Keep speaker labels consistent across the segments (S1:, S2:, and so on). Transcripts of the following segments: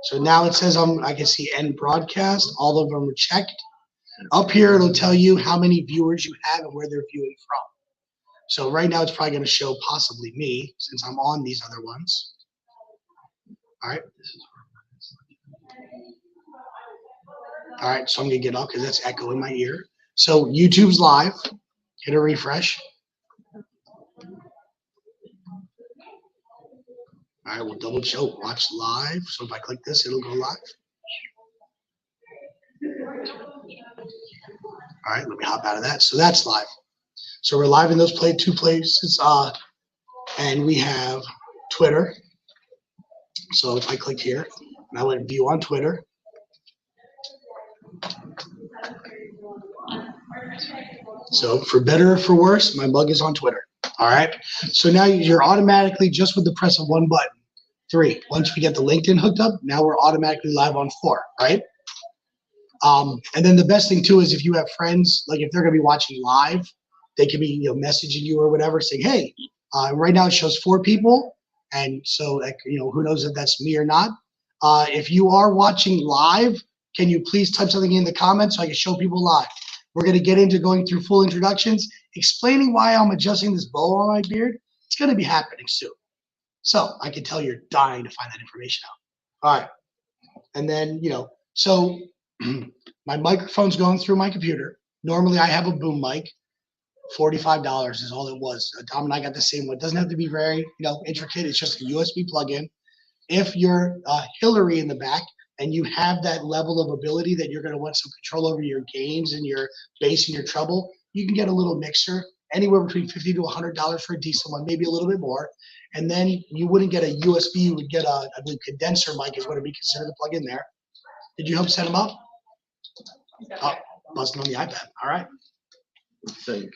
S1: So now it says I can see end broadcast. All of them are checked. Up here, it'll tell you how many viewers you have and where they're viewing from. So right now, it's probably going to show possibly me since I'm on these other ones. All right. All right, so I'm going to get off because that's echo in my ear. So YouTube's live. Hit a refresh. All right, we'll double check. Watch live. So if I click this, it'll go live. All right, let me hop out of that. So that's live. So we're live in those two places. And we have Twitter. So if I click here, and I went view on Twitter. So for better or for worse, my mug is on Twitter. All right. So now you're automatically, just with the press of one button, 3. Once we get the LinkedIn hooked up, now we're automatically live on 4, right? And then the best thing too is if you have friends, like if they're going to be watching live, they can be messaging you or whatever, saying, hey, right now it shows 4 people. And so, like, who knows if that's me or not. If you are watching live, can you please type something in the comments so I can show people live? We're going to get into going through full introductions, explaining why I'm adjusting this bow on my beard. It's going to be happening soon. So I can tell you're dying to find that information out. All right. And then, so my microphone's going through my computer. Normally I have a boom mic. $45 is all it was. Dom and I got the same one. It doesn't have to be very, intricate. It's just a USB plug-in. If you're Hillary in the back and you have that level of ability that you're going to want some control over your gains and your bass and your treble, you can get a little mixer, anywhere between $50 to $100 for a decent one, maybe a little bit more. And then you wouldn't get a USB, you would get a condenser mic is what would be considered to plug in there. Did you help set them up? Oh, busting on the iPad. All right.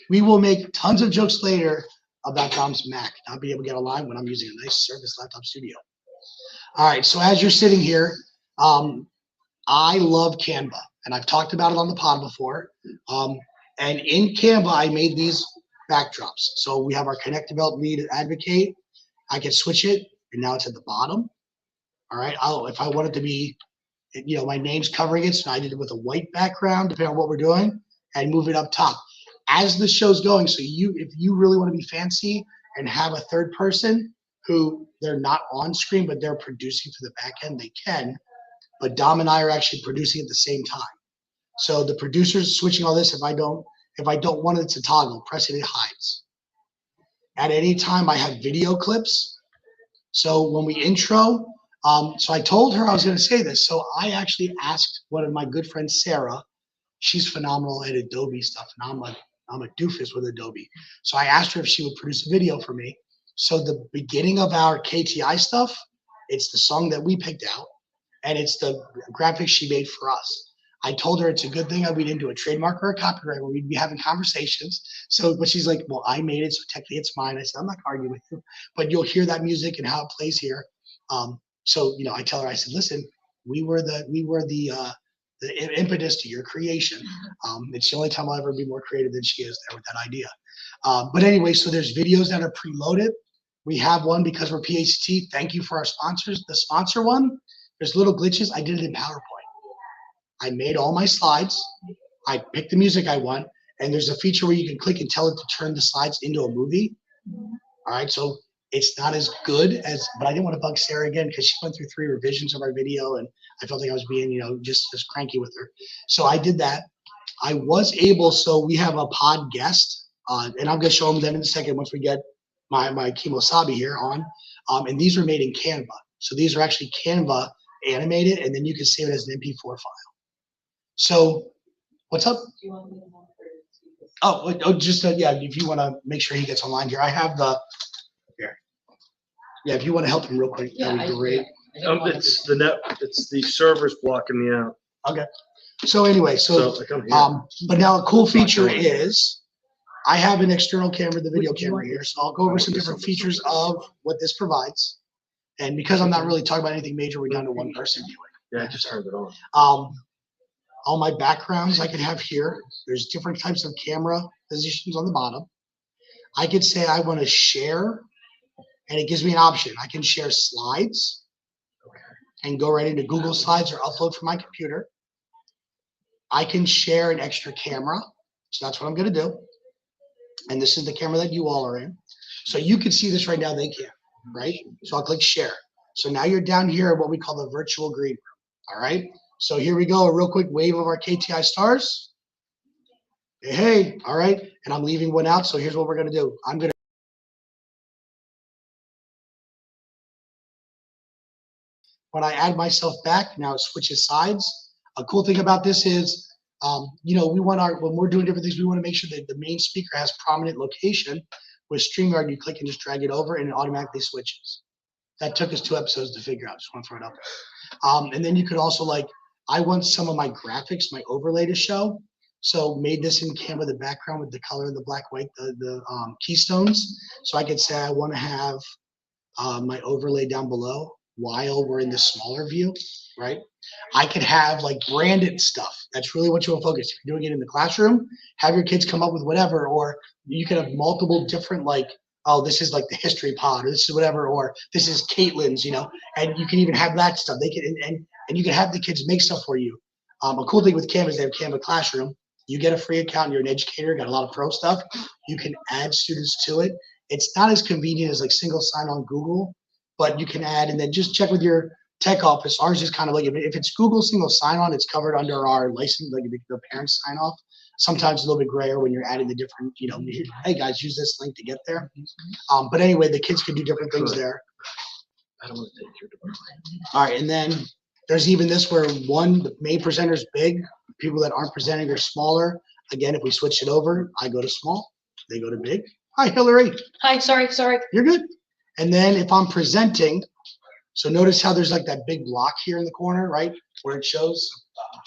S1: We will make tons of jokes later about Dom's Mac not being able to get online when I'm using a nice Surface Laptop Studio. All right, so as you're sitting here, I love Canva, and I've talked about it on the pod before. And in Canva, I made these backdrops. So we have our Connect, Develop, Lead, Advocate. I can switch it, and now it's at the bottom. All right, if I want it to be, my name's covering it, so I did it with a white background, depending on what we're doing, and move it up top. As the show's going, so if you really want to be fancy and have a third person who they're not on screen, but they're producing for the back end, they can. But Dom and I are actually producing at the same time. So the producer's switching all this. If I don't want it to toggle, press it, it hides. At any time, I have video clips. So when we intro, so I told her I was going to say this. So I actually asked one of my good friends, Sarah. She's phenomenal at Adobe stuff, and I'm a doofus with Adobe. So I asked her if she would produce a video for me. So the beginning of our KTI stuff, it's the song that we picked out, and it's the graphics she made for us. I told her it's a good thing that we didn't do a trademark or a copyright where we'd be having conversations. But she's like, well, I made it, so technically it's mine. I said, I'm not arguing with you, but you'll hear that music and how it plays here. So I tell her, I said, listen, we were the impetus to your creation. It's the only time I'll ever be more creative than she is there with that idea. But anyway, so there's videos that are preloaded. We have one because we're PAECT. Thank you for our sponsors. The sponsor one, there's little glitches. I did it in PowerPoint. I made all my slides. I picked the music I want, and there's a feature where you can click and tell it to turn the slides into a movie. All right, so it's not as good as, but I didn't want to bug Sarah again because she went through 3 revisions of our video, and I felt like I was being, just cranky with her. So I did that. I was able, so we have a pod guest, and I'm going to show them in a second once we get my Kimosabi here on. And these were made in Canva. So these are actually Canva animated, and then you can save it as an MP4 file. So what's up? Oh, just, yeah, if you want to make sure he gets online here. I have the, here. Yeah, if you want to help him real quick, that'd be great.
S2: It's the servers blocking me out.
S1: Okay. So anyway, but now a cool feature is I have an external camera, the video camera here. So I'll go over some different features of what this provides. And because I'm not really talking about anything major, we're down to one person viewing.
S2: Yeah, I just turned it on.
S1: All my backgrounds I can have here. There's different types of camera positions on the bottom. I could say I want to share, and it gives me an option. I can share slides. and go right into Google Slides or upload from my computer. I can share an extra camera. So that's what I'm going to do. And this is the camera that you all are in. So you can see this right now. They can, right? So I'll click share. So now you're down here at what we call the virtual green room. All right. So here we go. A real quick wave of our KTI Stars. Hey, hey. All right. And I'm leaving one out. So here's what we're going to do. I'm going to. When I add myself back, now it switches sides. A cool thing about this is, you know, we want when we're doing different things, we want to make sure that the main speaker has prominent location. With StreamYard, you click and just drag it over and it automatically switches. That took us 2 episodes to figure out. Just want to throw it up there. And then you could also I want some of my graphics, my overlay to show. So made this in Canva, the background with the color of the black, white, the keystones. So I could say I want to have my overlay down below while we're in the smaller view, right? I could have branded stuff. That's really what you want to focus. If you're doing it in the classroom, have your kids come up with whatever, or you could have multiple different oh, this is the history pod, or this is whatever, or this is Caitlin's, you know, and you can even have that stuff. They can, and you can have the kids make stuff for you. A cool thing with Canva is they have Canva Classroom. You get a free account, you're an educator, got a lot of pro stuff. You can add students to it. It's not as convenient as single sign on Google, but you can add, and then just check with your tech office. Ours is kind of if it's Google single sign on, it's covered under our license, the parents sign off. Sometimes a little bit grayer when you're adding the different, you know, hey guys, use this link to get there. But anyway, the kids can do different things there.
S2: I don't want to take your device.
S1: All right, and then there's even this where the main presenter is big. People that aren't presenting are smaller. Again, if we switch it over, I go to small, they go to big. Hi, Hillary.
S3: Hi, sorry.
S1: You're good. And then if I'm presenting, so notice how there's that big block here in the corner, right? Where it shows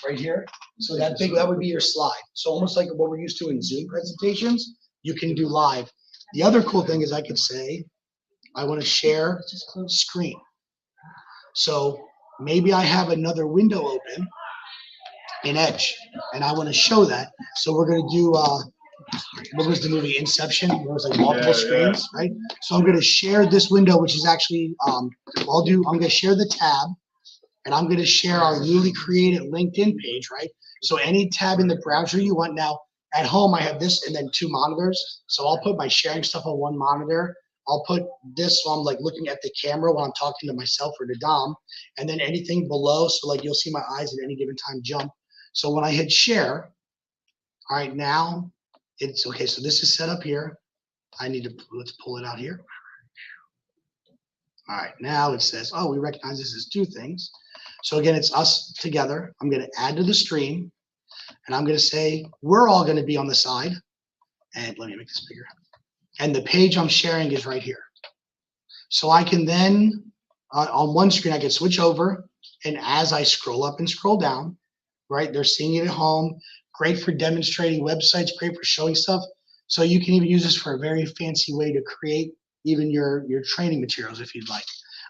S1: right here. So that would be your slide. So almost like what we're used to in Zoom presentations, you can do live. The other cool thing is I could say, I want to share screen. So maybe I have another window open in Edge and I want to show that. So we're going to do, what was the movie Inception? It was multiple screens, right? So I'm going to share this window, which is actually, I'm going to share the tab, and I'm going to share our newly created LinkedIn page, right? So any tab in the browser you want. Now at home, I have this and then 2 monitors. So I'll put my sharing stuff on one monitor. I'll put this so I'm looking at the camera when I'm talking to myself or to Dom, and then anything below. So you'll see my eyes at any given time jump. So when I hit share, all right, now it's okay. So this is set up here. Let's pull it out here. All right, now it says, oh, we recognize this as 2 things. So again, it's us together. I'm going to add to the stream, and I'm going to say we're all going to be on the side. And let me make this bigger. And the page I'm sharing is right here. So I can then, on one screen, I can switch over, and as I scroll up and scroll down, right, they're seeing it at home. Great for demonstrating websites, great for showing stuff. So you can even use this for a very fancy way to create even your training materials if you'd like.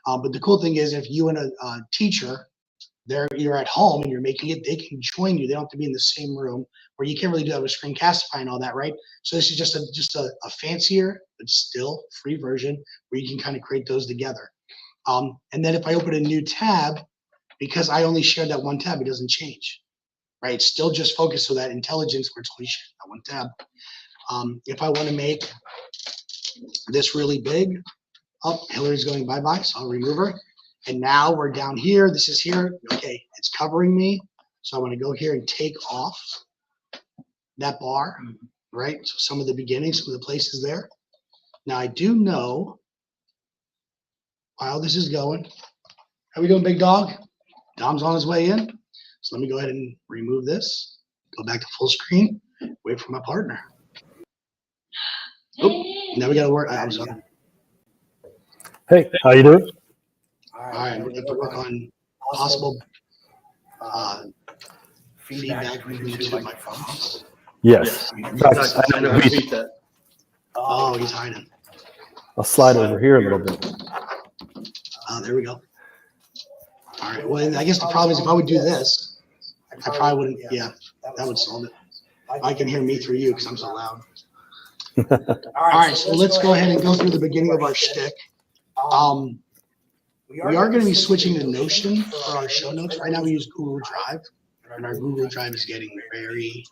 S1: But the cool thing is if you and a teacher, you're at home and you're making it, they can join you. They don't have to be in the same room, where you can't really do that with Screencastify and all that, right? So this is just a fancier but still free version where you can kind of create those together. And then if I open a new tab, because I only shared that one tab, it doesn't change, right? It's still just focused so that intelligence where it's only shared that one tab. If I want to make this really big, oh, Hillary's going bye-bye, so I'll remove her. And now we're down here. This is here. Okay, it's covering me. So I want to go here and take off that bar, right? So some of the beginnings, some of the places there. Now I do know, while this is going, how we doing, big dog? Dom's on his way in. So let me go ahead and remove this. Go back to full screen. Wait for my partner. Oh, now we got to work. I'm sorry.
S4: Hey, how you doing?
S1: All right, we're going to work on possible feedback between the 2 microphones.
S4: Yes.
S2: Yes.
S4: In fact,
S2: I know how to beat that.
S1: Oh, he's hiding.
S4: I'll slide over here a little bit.
S1: There we go. All right. Well, I guess the problem is if I would do this, I probably wouldn't. Yeah, that would solve it. I can hear me through you because I'm so loud. All right. So let's go ahead and go through the beginning of our shtick. We are going to be switching to Notion for our show notes. Right now we use Google Drive, and our Google Drive is getting very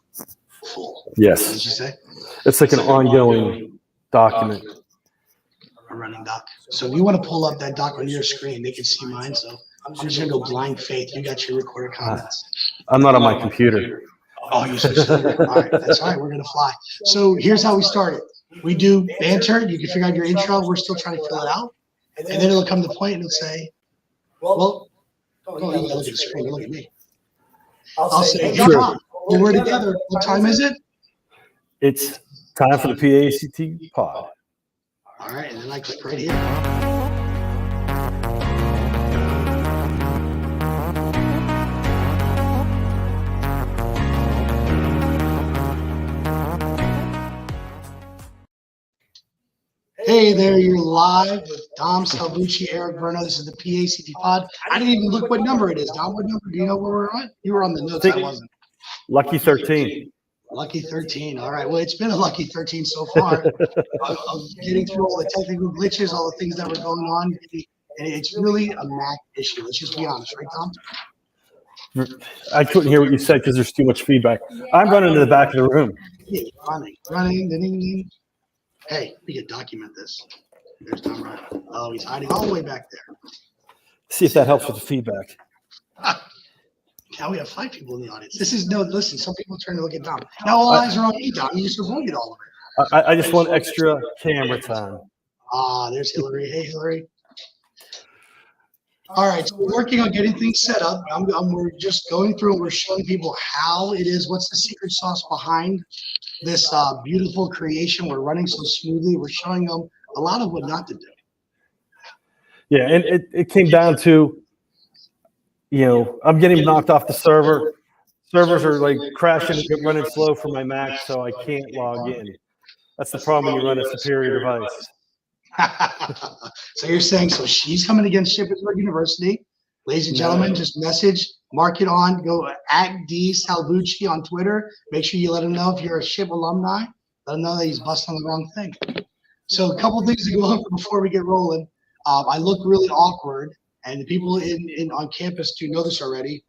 S1: full. What did you
S4: Yes.
S1: say?
S4: It's like an ongoing document.
S1: A running doc. So if you want to pull up that doc on your screen, they can see mine. So I'm just going to go blind faith. You got your recorded comments.
S4: I'm not on my computer.
S1: Oh, you switched over. All right, that's all right. We're going to fly. So here's how we started. We do banter. You can figure out your intro. We're still trying to fill it out. And then it'll come to the point and it'll say, well, don't you gotta look at the screen. Don't look at me. I'll say,
S4: Sure.
S1: Tom, when we're together, what time is it?
S4: It's time for the PAECT pod.
S1: All right, and then I click right here. Hey there, you're live with Dom Salvucci, Eric Verno. This is the PAECT pod. I didn't even look what number it is. Dom, what number? Do you know where we're on? You were on the notes. I wasn't.
S4: Lucky 13.
S1: Lucky 13. All right. Well, it's been a lucky 13 so far. of getting through all the technical glitches, all the things that were going on. And it's really a Mac issue. Let's just be honest, right, Tom?
S4: I couldn't hear what you said because there's too much feedback. I'm running to the back of the room.
S1: Yeah, running, ding, ding, ding. Hey, we can document this. There's Tom running. Oh, he's hiding all the way back there.
S4: See if that helps with the feedback.
S1: Now we have 5 people in the audience. This is listen, some people turn to look at Dom. Now all eyes are on me, Dom. You just avoided all of it.
S4: I just want extra camera time.
S1: There's Hillary. Hey, Hillary. All right, so we're working on getting things set up. We're just going through and we're showing people how it is, what's the secret sauce behind this beautiful creation. We're running so smoothly. We're showing them a lot of what not to do.
S4: Yeah, and it came down to, I'm getting knocked off the server. Servers are like crashing and running slow for my Mac, so I can't log in. That's the problem when you run a superior device.
S1: So you're saying, so she's coming against Shippensburg University. Ladies and gentlemen, just message, mark it on, go at D Salvucci on Twitter. Make sure you let him know if you're a SHIP alumni. Let him know that he's busting the wrong thing. So a couple things to go over before we get rolling. I look really awkward, and the people on campus do know this already.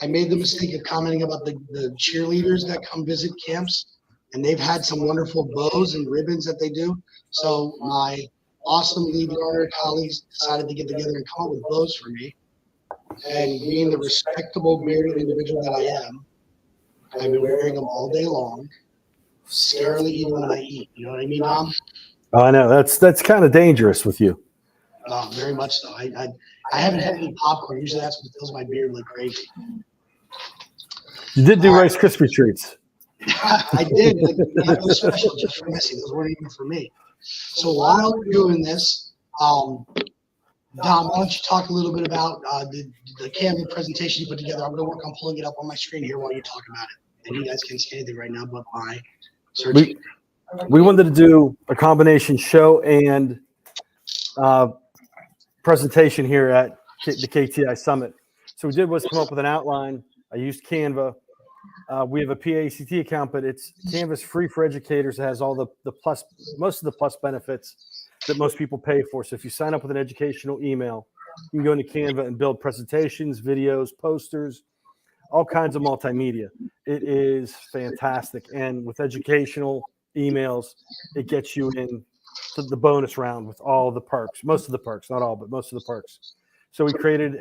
S1: I made the mistake of commenting about the cheerleaders that come visit camps, and they've had some wonderful bows and ribbons that they do. So my awesome lead learner colleagues decided to get together and come up with bows for me. And being the respectable, bearded individual that I am, I've been wearing them all day long, scarily even when I eat. You know what I mean, Dom?
S4: Oh, I know. That's kind of dangerous with you.
S1: No, very much so. I haven't had any popcorn. Usually that's what fills my beard like crazy.
S4: You did do Rice Krispie treats.
S1: I did. But they were special just for Missy. Those weren't even for me. So while we're doing this, Dom, why don't you talk a little bit about the Canva presentation you put together? I'm going to work on pulling it up on my screen here while you talk about it. And you guys can't see anything right now but my search.
S4: We wanted to do a combination show and presentation here at the KTI Summit. So we did was come up with an outline. I used Canva. We have a PAECT account, but Canva's free for educators. It has all most of the plus benefits that most people pay for. So if you sign up with an educational email, you can go into Canva and build presentations, videos, posters, all kinds of multimedia. It is fantastic. And with educational emails, it gets you in to the bonus round with all the perks, most of the perks, not all, but most of the perks. So we created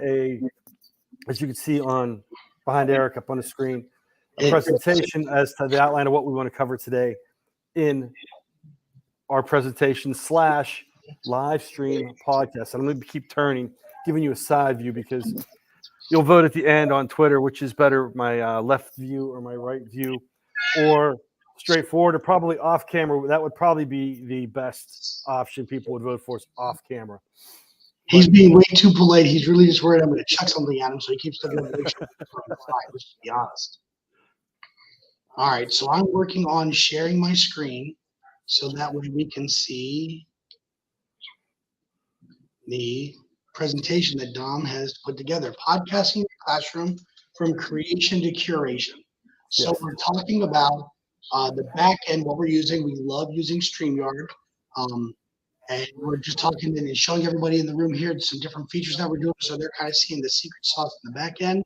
S4: as you can see behind Eric up on the screen, a presentation as to the outline of what we want to cover today in our presentation / live stream podcast. And I'm going to keep giving you a side view because you'll vote at the end on Twitter, which is better, my left view or my right view, or straightforward or probably off camera. That would probably be the best option people would vote for, is off camera.
S1: He's being way too polite. He's really just worried I'm going to chuck something at him, so he keeps looking at me. Let's be honest. All right, so I'm working on sharing my screen so that way we can see the presentation that Dom has put together. Podcasting in the classroom from creation to curation. So yes. We're talking about the back end, what we're using. We love using StreamYard. And we're just talking and showing everybody in the room here some different features that we're doing. So they're kind of seeing the secret sauce in the back end.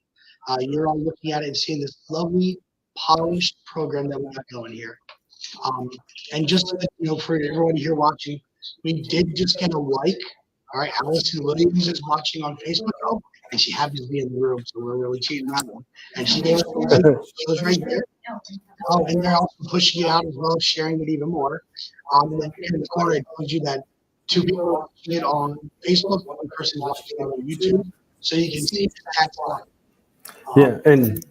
S1: You're all looking at it and seeing this lovely, polished program that we got going here. And just to let you know, for everyone here watching, we did just get a like. All right, Allison Williams is watching on Facebook, and she happens to be in the room, so we're really cheating that one. And she gave us a like. She was right there. Oh, and they're also pushing it out as well, sharing it even more. And then here in the corner, it tells you that 2 people are watching it on Facebook, 1 person is watching it on YouTube, so you can see that's live.
S4: Yeah, and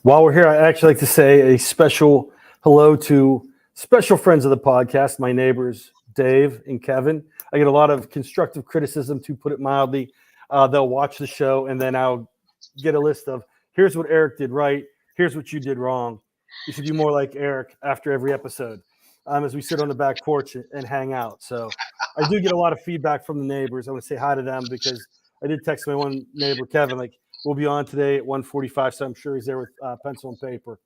S4: while we're here, I'd actually like to say a special hello to special friends of the podcast, my neighbors, Dave and Kevin. I get a lot of constructive criticism, to put it mildly. They'll watch the show, and then I'll get a list of, here's what Eric did right, here's what you did wrong. You should be more like Eric after every episode, as we sit on the back porch and hang out. So I do get a lot of feedback from the neighbors. I want to say hi to them, because I did text my one neighbor, Kevin, like, we'll be on today at 1:45, so I'm sure he's there with pencil and paper,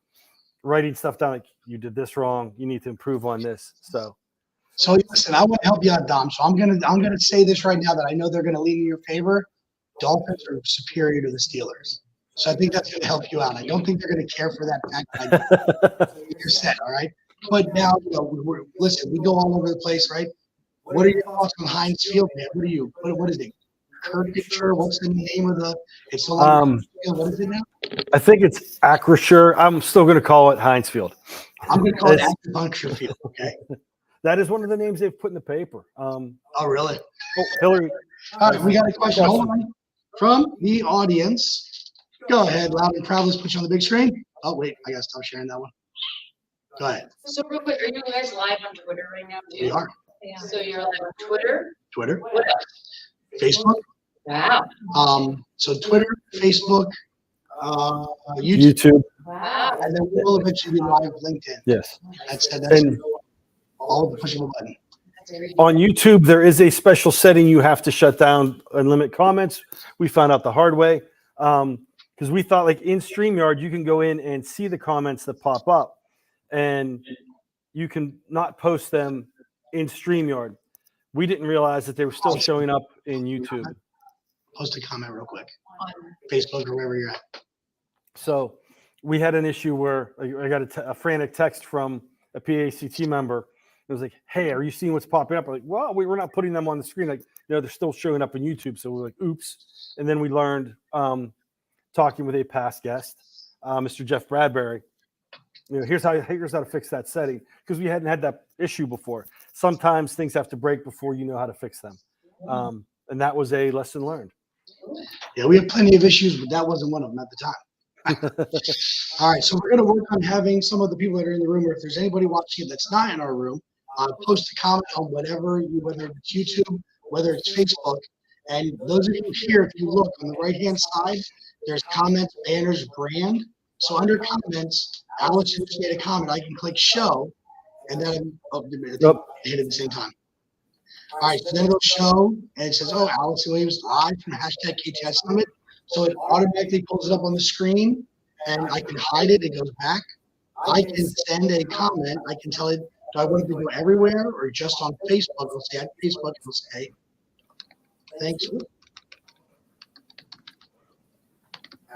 S4: writing stuff down, like, you did this wrong, you need to improve on this.
S1: So listen, I want to help you out, Dom. So I'm gonna say this right now that I know they're gonna lean in your favor. Dolphins are superior to the Steelers, so I think that's gonna help you out. I don't think they're gonna care for that fact. That you're set, all right. But now, listen, we go all over the place, right? What are your thoughts on Heinz Field, man? What is it? Curvature? What's the name of the? It's the what is it now?
S4: I think it's Acrisure. I'm still going to call it Heinz Field.
S1: I'm going to call it Acupuncture Field. Okay.
S4: That is one of the names they've put in the paper.
S1: Oh, really?
S4: Oh, Hillary.
S1: All right, we got a question. Hold on. From the audience. Go ahead, loud and proud. Let's put you on the big screen. Oh, wait, I got to stop sharing that one. Go ahead.
S3: So real quick, are you guys live on Twitter right now too?
S1: We are.
S3: Yeah. So you're live on Twitter?
S1: Twitter.
S3: What else?
S1: Facebook.
S3: Wow.
S1: So Twitter, Facebook, YouTube.
S3: Wow.
S1: And then we will eventually be live LinkedIn.
S4: Yes.
S1: That's
S4: And
S1: all the pushing a button.
S4: on YouTube, there is a special setting you have to shut down and limit comments. We found out the hard way, because we thought, like, in StreamYard, you can go in and see the comments that pop up, and you can not post them in StreamYard. We didn't realize that they were still showing up in YouTube.
S1: Post a comment real quick. On Facebook or wherever you're at.
S4: So we had an issue where I got a frantic text from a PAECT member. It was like, hey, are you seeing what's popping up? I'm like, well, we're not putting them on the screen. Like, they're still showing up on YouTube. So we're like, oops. And then we learned, talking with a past guest, Mr. Jeff Bradbury, here's how to fix that setting, because we hadn't had that issue before. Sometimes things have to break before you know how to fix them. And that was a lesson learned.
S1: Yeah, we have plenty of issues, but that wasn't one of them at the time. All right, so we're going to work on having some of the people that are in the room, or if there's anybody watching that's not in our room, post a comment on whether it's YouTube, whether it's Facebook. And those of you here, if you look on the right-hand side, there's comments, banners, brand. So under comments, Alex just made a comment. I can click show, and then hit at the same time. All right, so then it'll show, and it says, oh, Alex Williams live from hashtag KTI Summit. So it automatically pulls it up on the screen, and I can hide it. It goes back. I can send a comment. I can tell it, do I want it to go everywhere or just on Facebook? It'll say at Facebook, it'll say, thanks.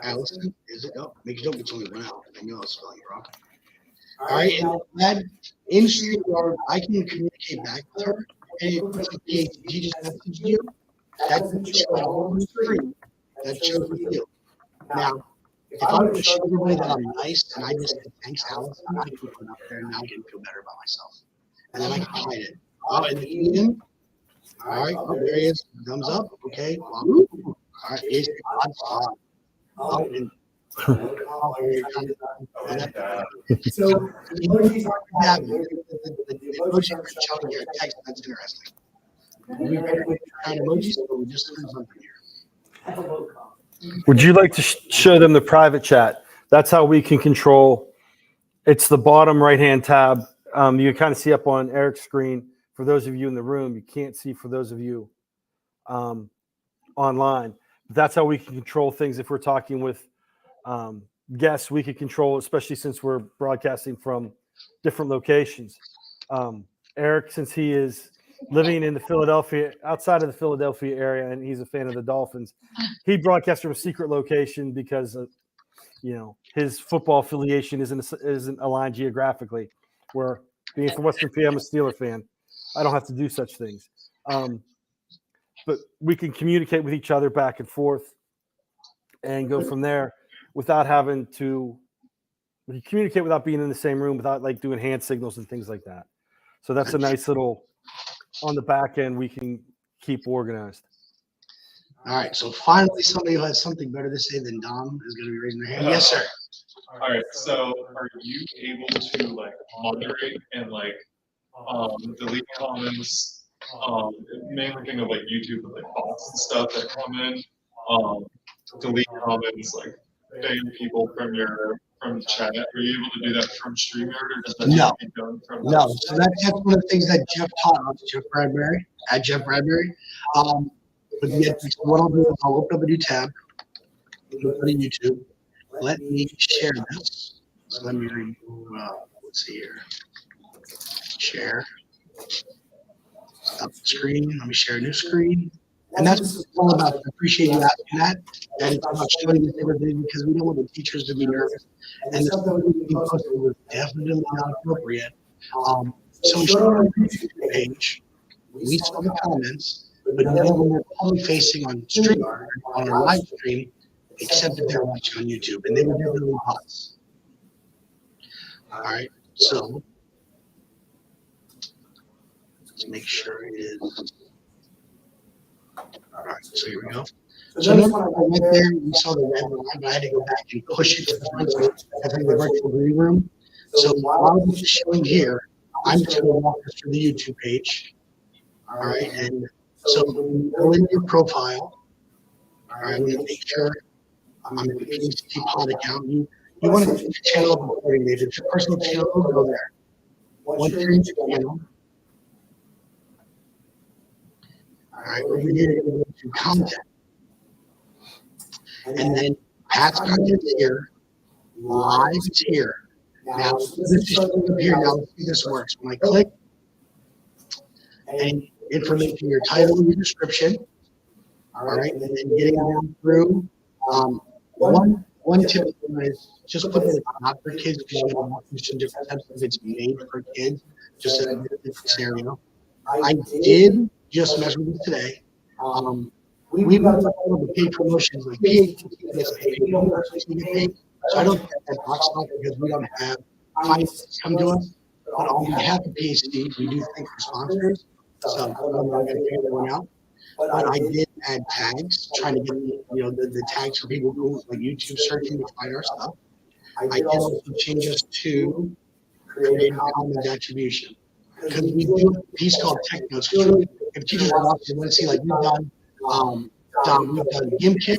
S1: Allison, is it? Oh, make sure it's only one out. I know I was spelling it wrong. All right, and that in StreamYard, I can communicate back with her. And if she just messaged you, that's on the screen. That shows the field. Now, if I were to show everybody that I'm nice and I just said, thanks, Allison, I can put it up there and now I can feel better about myself. And then I can hide it. Oh, and then, all right, oh, there he is. Thumbs up. Okay. All right, here's the odds. Oh, and so the emojis are having the emoji are showing your text. That's interesting. We kind of emojis, but we just learned something here.
S4: Would you like to show them the private chat? That's how we can control. It's the bottom right-hand tab. You can kind of see up on Eric's screen. For those of you in the room, you can't see for those of you online. That's how we can control things. If we're talking with guests, we can control, especially since we're broadcasting from different locations. Eric, since he is living in the Philadelphia, outside of the Philadelphia area, and he's a fan of the Dolphins. He broadcasts from a secret location because his football affiliation isn't aligned geographically. Where being from Western PA, I'm a Steeler fan. I don't have to do such things. But we can communicate with each other back and forth and go from there without having to communicate without being in the same room, without like doing hand signals and things like that. So that's a nice little on the back end we can keep organized.
S1: All right. So finally, somebody who has something better to say than Dom is going to be raising their hand. Yes, sir.
S5: All right. So are you able to like moderate and like delete comments? Mainly think of like YouTube and like bots and stuff that come in. Delete comments, like ban people from the chat. Are you able to do that from StreamYard, or does that
S1: No.
S5: be done from?
S1: No. So that's one of the things that Jeff taught us, Jeff Bradbury. But yet, what I'll do is I'll open up a new tab. Go to YouTube. Let me share this. So let me let's see here. Share. Stop the screen. Let me share a new screen. And that's what it's all about. I appreciate you asking that. And it's about showing this everything because we don't want the teachers to be nervous. And the stuff that we posted was definitely not appropriate. So we showed our YouTube page. We saw the comments, but none of them were public facing on StreamYard, on our live stream, except that they're watching on YouTube. And they were definitely bots. All right. So let's make sure it is. All right, so here we go. So notice when I went there, we saw the red line, but I had to go back and push it to the front. So I think the virtual reading room. So while this is showing here, I'm just going to walk us through the YouTube page. All right, and so when you go into your profile, all right, I'm going to make sure I'm in the PAECT pod account. You want to change your channel accordingly. If it's your personal channel, go there. Once you're in your channel, all right, over here, you're going to content. And then past content is here, live is here. Now, this is showing up here. Now, let's see if this works. When I click, and information, your title and your description, all right, and then getting down through, one tip is just put that it's not for kids because you have some different types of it's made for kids, just in a different scenario. I did just mess with it today. We've got all of the paid promotions like PAECT gets paid. We don't actually get paid. So I don't get that box off because we don't have clients come to us. But on behalf of PAECT, we do thank our sponsors. So I'm not going to figure that one out. But I did add tags, trying to get the tags for people who like YouTube searching to find our stuff. I did also change us to creative commons attribution. Because we do a piece called Tech Notes. If teachers are watching, want to see, like, we've done GimKit,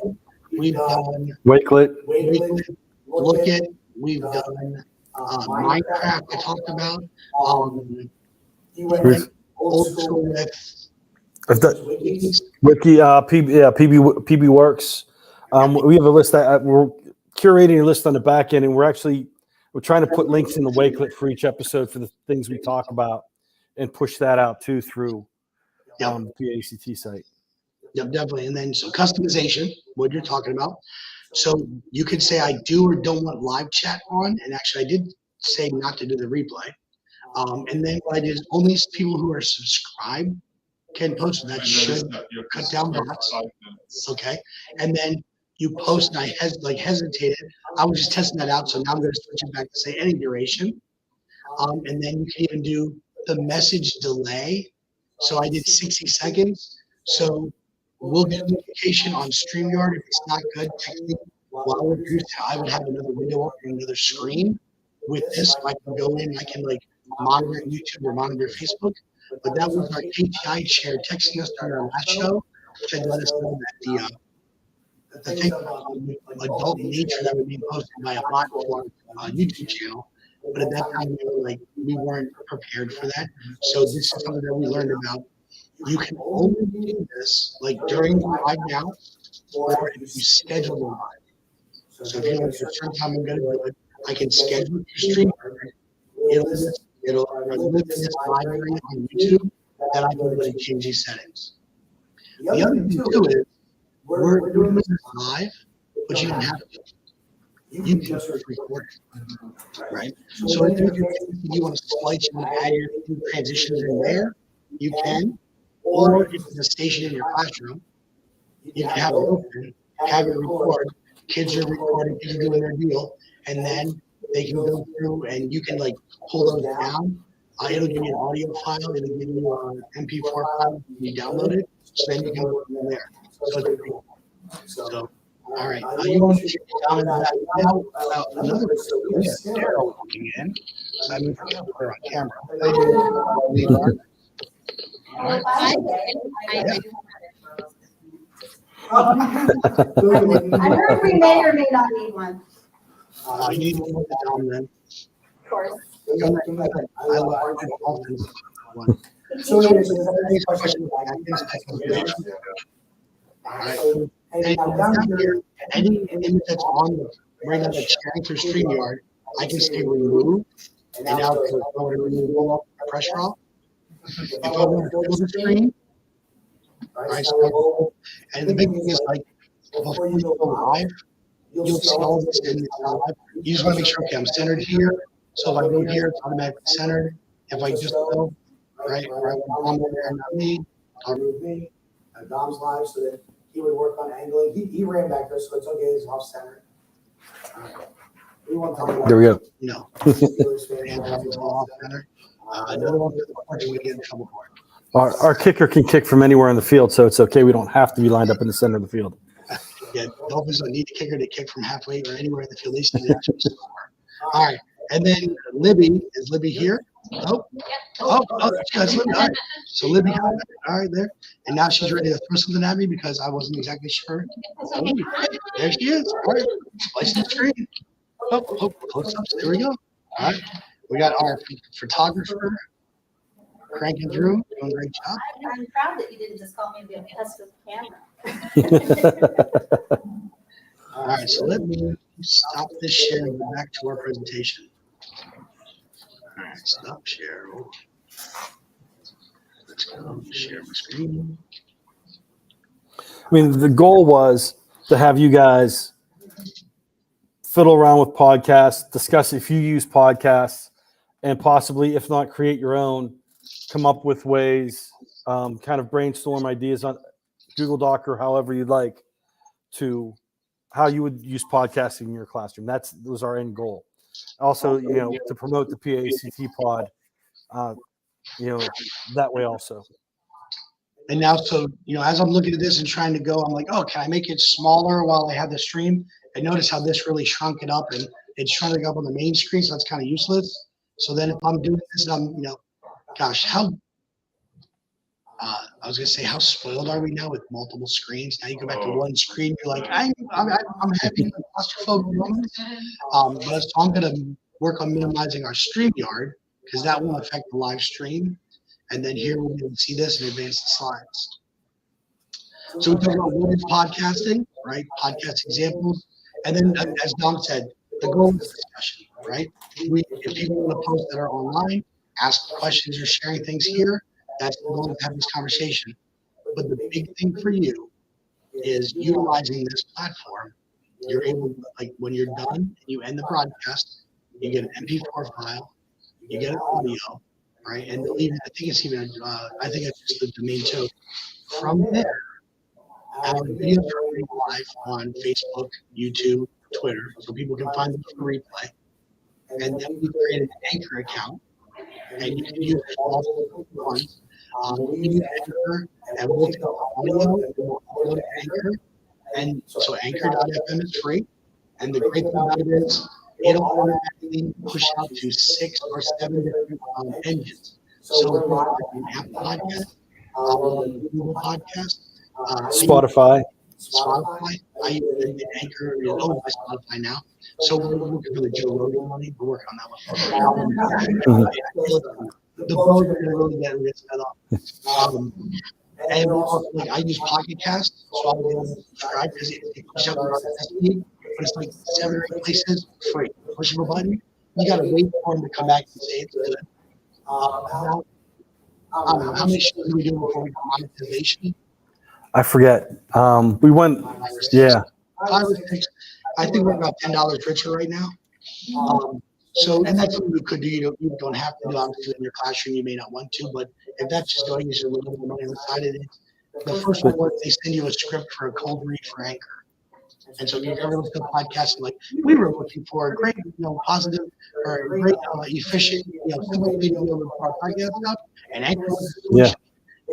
S1: we've done
S4: Wakelet,
S1: Look It, we've done Minecraft, I talked about. Old school with
S4: Wiki, PB Works. We have a list that we're curating a list on the back end, and we're trying to put links in the Wakelet for each episode for the things we talk about, and push that out too through the PAECT site.
S1: Yep, definitely. And then so customization, what you're talking about. So you could say I do or don't want live chat on, and actually I did say not to do the replay. And then what I did is only people who are subscribed can post. That should cut down bots. Okay. And then you post, and I hesitated. I was just testing that out, so now I'm going to switch it back to say any duration. And then you can even do the message delay. So I did 60 seconds. So we'll get notification on StreamYard. If it's not good, technically, while we're producing, I would have another window up and another screen with this. So I can go in, I can like monitor YouTube or monitor Facebook. But that was our KTI chair texting us during our last show, which had let us know that the thing about adult nature that would be posted by a bot to our YouTube channel. But at that time, we weren't prepared for that. So this is something that we learned about. You can only do this like during the live now, or if you schedule the live. So if you know at a certain time I'm going to do it, I can schedule your stream. It'll live in this library on YouTube, that I can really change these settings. The other thing too is we're doing this live, but you don't have to. You can just record it, right? So if you want to splice and add your transitions in there, you can. Or if it's a station in your classroom, you can have it open, have it record. Kids are recording, kids are doing their deal, and then they can go through and you can like pull those down. It'll give you an audio file, it'll give you an MP4 file, you download it, so then you can go from there. So it's pretty cool. So, all right, you want to down into that now. Another we have Daryl looking in. So I mean, we're on camera. All right.
S6: I heard we may or may not need one.
S1: You need to put it down then.
S6: Of course.
S1: I love dolphins. So these questions all right. And down here, any image that's on the right now that's sharing through StreamYard, I can say remove, and now it's going to remove pressure off. If I want to fill the screen, right? So, and the big thing is like before you go live, you'll see all this in the live. You just want to make sure, okay, I'm centered here. So if I go here, it's automatically centered. If I just go, right, I'm there and not me, I'll remove me. Dom's live so that he would work on angling. He ran back there, so it's okay, he's off center.
S4: There we go.
S1: No. Off center. Another one we get in trouble for.
S4: Our kicker can kick from anywhere in the field, so it's okay. We don't have to be lined up in the center of the field.
S1: Yeah, Dolphins don't need a kicker to kick from halfway or anywhere in the field. They need to actually score. All right, and then Libby, is Libby here? Oh, that's Libby. All right. So Libby, all right, there. And now she's ready to throw something at me because I wasn't exactly sure. Oh, there she is. All right, slice the screen. Close ups. There we go. All right, we got our photographer cranking through, doing a great job.
S6: I'm proud that you didn't just call me and be obsessed with the camera.
S1: All right, so let me stop this share and go back to our presentation. All right, stop share. Let's go share my screen.
S4: I mean, the goal was to have you guys fiddle around with podcasts, discuss if you use podcasts, and possibly, if not, create your own, come up with ways, kind of brainstorm ideas on Google Doc or however you'd like to how you would use podcasting in your classroom. That was our end goal. Also, to promote the PAECT pod, that way also.
S1: And now, so, as I'm looking at this and trying to go, I'm like, oh, can I make it smaller while I have the stream? And notice how this really shrunk it up and it's shrunk it up on the main screen. So that's kind of useless. So then if I'm doing this, I'm, gosh, I was gonna say, how spoiled are we now with multiple screens? Now you go back to one screen, you're like, I'm having claustrophobic moments. But so I'm gonna work on minimizing our StreamYard because that won't affect the live stream. And then here we'll be able to see this and advance the slides. So we talk about what is podcasting, right? Podcast examples. And then, as Dom said, the goal is discussion, right? If people want to post that are online, ask questions or sharing things here, that's the goal of having this conversation. But the big thing for you is utilizing this platform. You're able to, like, when you're done and you end the broadcast, you get an MP4 file, you get an audio, right? And even, I think it's just the domain too. From there, our videos are live on Facebook, YouTube, Twitter, so people can find them for replay. And then we create an Anchor account, and you can use it all ones. We use Anchor, and we'll take audio and we'll upload it to Anchor. And so Anchor.fm is free. And the great thing about it is it'll automatically push out to 6 or 7 different engines. So we're live on Apple Podcast, Google Podcast,
S4: Spotify.
S1: I use Anchor is owned by Spotify now. So we're looking for the Joe Rogan money. We're working on that one. The phones are going to really get rid of that. And also, like, I use Pocket Cast, so I'll be able to subscribe because it pushes out the feed, but it's like 7 or 8 places free. Push of a button, you got to wait for them to come back and say it's good. I don't know, how many shows did we do before we got monetization?
S4: I forget. We went, yeah.
S1: 5 or 6. I think we're about $10 richer right now. So, and that's something you could do. You don't have to do obviously in your classroom. You may not want to, but if that's just going, you a little bit of money on the side of it. The first one was they send you a script for a cold read for Anchor. And so if you ever listen to a podcast like we were looking for a great, positive or a great, efficient, simple way to deal with our podcast stuff, and Anchor was the solution.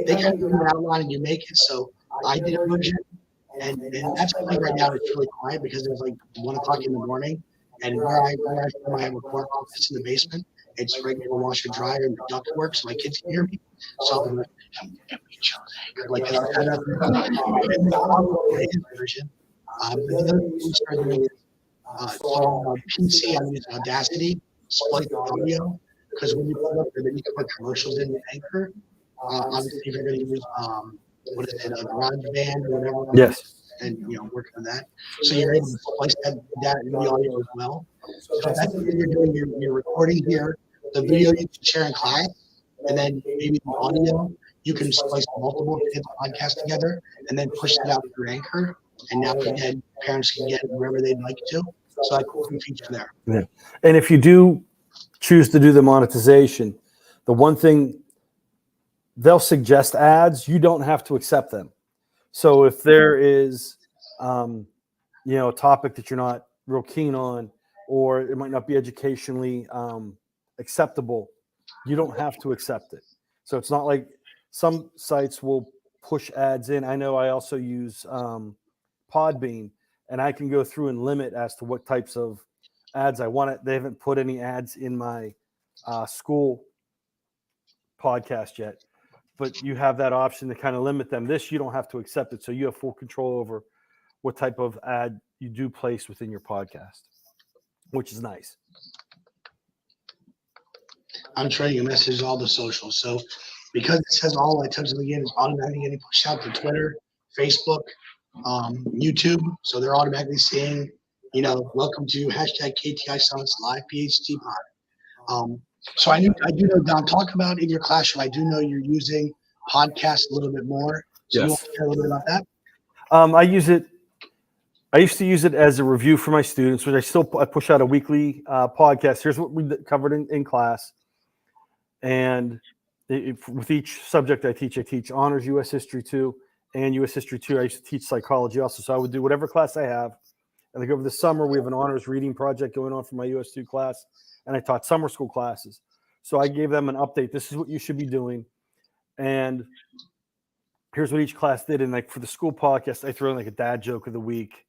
S1: They kind of do an outline and you make it. So I did a version, and that's why right now it's really quiet because it was like 1 o'clock in the morning, and where I have my record office in the basement, it's right near the washer dryer and the duct work, so my kids can hear me. So I'm like, like this kind of version. The other thing we started doing is on PC, I'm using Audacity, split the audio, because when you put up there, then you can put commercials in the Anchor. Obviously, if you're going to use, GarageBand or whatever.
S4: Yes.
S1: And, working on that. So you're able to splice that in the audio as well. So that's what you're doing. You're recording here, the video you can share in class, and then maybe the audio, you can splice multiple kids' podcasts together and then push that out through Anchor. And now again, parents can get it wherever they'd like to. So I cool feature there.
S4: Yeah. And if you do choose to do the monetization, the one thing they'll suggest ads, you don't have to accept them. So if there is, a topic that you're not real keen on, or it might not be educationally acceptable, you don't have to accept it. So it's not like some sites will push ads in. I know I also use Podbean, and I can go through and limit as to what types of ads I want. They haven't put any ads in my school podcast yet, but you have that option to kind of limit them. This, you don't have to accept it. So you have full control over what type of ad you do place within your podcast, which is nice.
S1: I'm trying to message all the socials. So because it says all attempts to begin is automatically getting pushed out to Twitter, Facebook, YouTube. So they're automatically saying, welcome to hashtag KTI Stars live PAECT pod. So I do know, Don, talk about in your classroom, I do know you're using podcasts a little bit more. So you want to share a little bit about that?
S4: I used to use it as a review for my students, but I push out a weekly podcast. Here's what we covered in class. And with each subject I teach honors US History 2 and US History 2. I used to teach psychology also. So I would do whatever class I have. And like over the summer, we have an honors reading project going on for my US 2 class. And I taught summer school classes. So I gave them an update. This is what you should be doing. And here's what each class did. And like for the school podcast, I throw in like a dad joke of the week.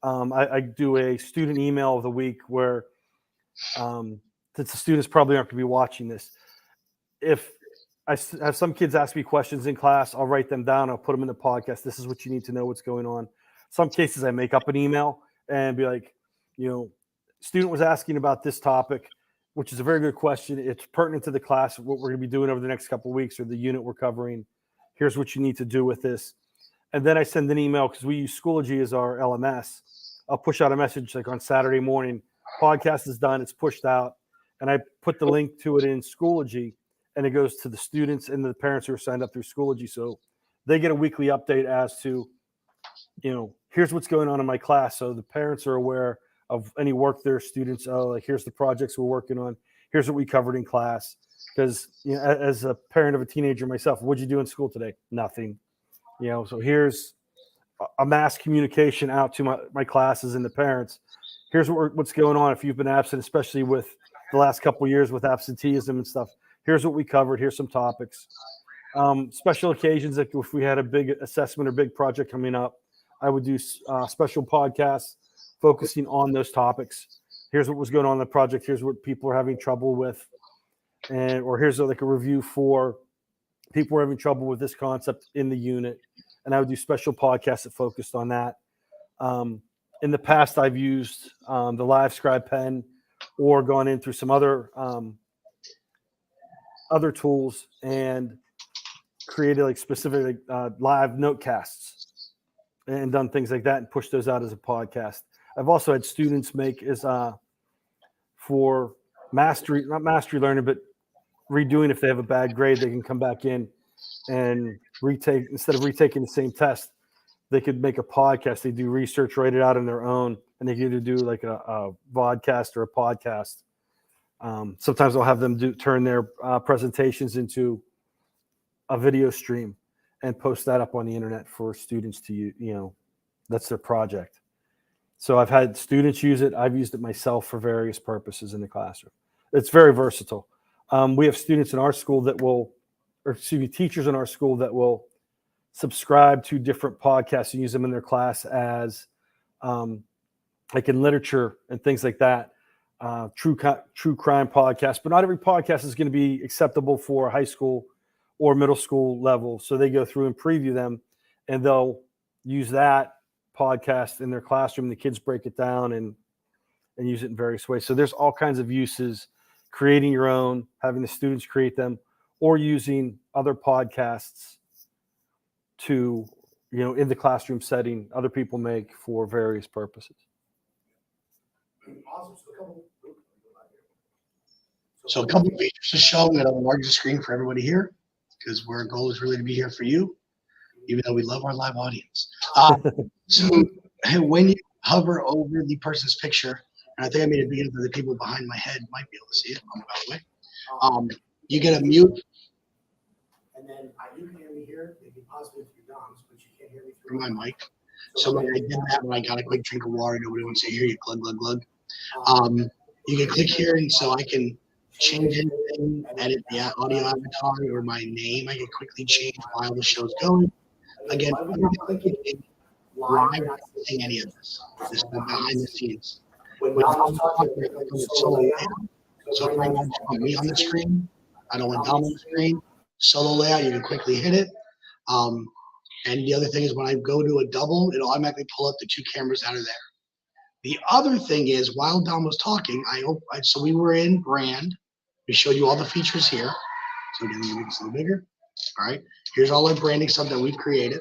S4: I do a student email of the week where since the students probably aren't going to be watching this, if I have some kids ask me questions in class, I'll write them down. I'll put them in the podcast. This is what you need to know what's going on. Some cases I make up an email and be like, student was asking about this topic, which is a very good question. It's pertinent to the class, what we're going to be doing over the next couple of weeks or the unit we're covering. Here's what you need to do with this. And then I send an email because we use Schoology as our LMS. I'll push out a message like on Saturday morning, podcast is done, it's pushed out. And I put the link to it in Schoology, and it goes to the students and the parents who are signed up through Schoology. So they get a weekly update as to, here's what's going on in my class. So the parents are aware of any work their students, here's the projects we're working on. Here's what we covered in class. Because as a parent of a teenager myself, what'd you do in school today? Nothing. So here's a mass communication out to my classes and the parents. Here's what's going on if you've been absent, especially with the last couple of years with absenteeism and stuff. Here's what we covered. Here's some topics. Special occasions, like if we had a big assessment or big project coming up, I would do special podcasts focusing on those topics. Here's what was going on in the project. Here's what people are having trouble with. Or here's like a review for people who are having trouble with this concept in the unit. And I would do special podcasts that focused on that. In the past, I've used the Live Scribe pen or gone in through some other tools and created like specific live notcasts and done things like that and pushed those out as a podcast. I've also had students make for not mastery learning, but redoing. If they have a bad grade, they can come back in and retake, instead of retaking the same test, they could make a podcast. They do research, write it out on their own, and they can either do like a vodcast or a podcast. Sometimes I'll have them turn their presentations into a video stream and post that up on the internet for students to use. That's their project. So I've had students use it. I've used it myself for various purposes in the classroom. It's very versatile. We have students in our school that will, or excuse me, teachers in our school that will subscribe to different podcasts and use them in their class as like in literature and things like that, true crime podcasts. But not every podcast is going to be acceptable for high school or middle school level. So they go through and preview them, and they'll use that podcast in their classroom. The kids break it down and use it in various ways. So there's all kinds of uses, creating your own, having the students create them, or using other podcasts to, in the classroom setting, other people make for various purposes.
S1: So a couple of features to show. We got a larger screen for everybody here because our goal is really to be here for you, even though we love our live audience. So when you hover over the person's picture, and I think I made it big enough that the people behind my head might be able to see it. By the way, you get a mute. And then you can hear me here, maybe possibly through Dom's, but you can't hear me through my mic. So when I did that, when I got a quick drink of water, nobody wants to hear you glug, glug, glug. You can click here, and so I can change anything, edit the audio avatar or my name. I can quickly change while the show's going. Again, I'm not clicking live, I'm not seeing any of this. This is behind the scenes. When I'm talking, it's solo layout. So if I want me on the screen, I don't want Dom on the screen. Solo layout, you can quickly hit it. And the other thing is when I go to a double, it'll automatically pull up the two cameras out of there. The other thing is while Dom was talking, so we were in brand. We showed you all the features here. So again, let me make this a little bigger. All right, here's all our branding stuff that we've created.